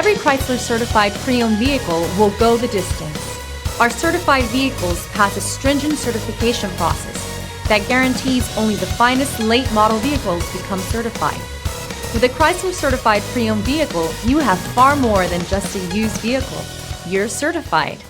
Every Chrysler certified pre-owned vehicle will go the distance. Our certified vehicles pass a stringent certification process that guarantees only the finest late model vehicles become certified. With a Chrysler certified pre-owned vehicle, you have far more than just a used vehicle. You're certified.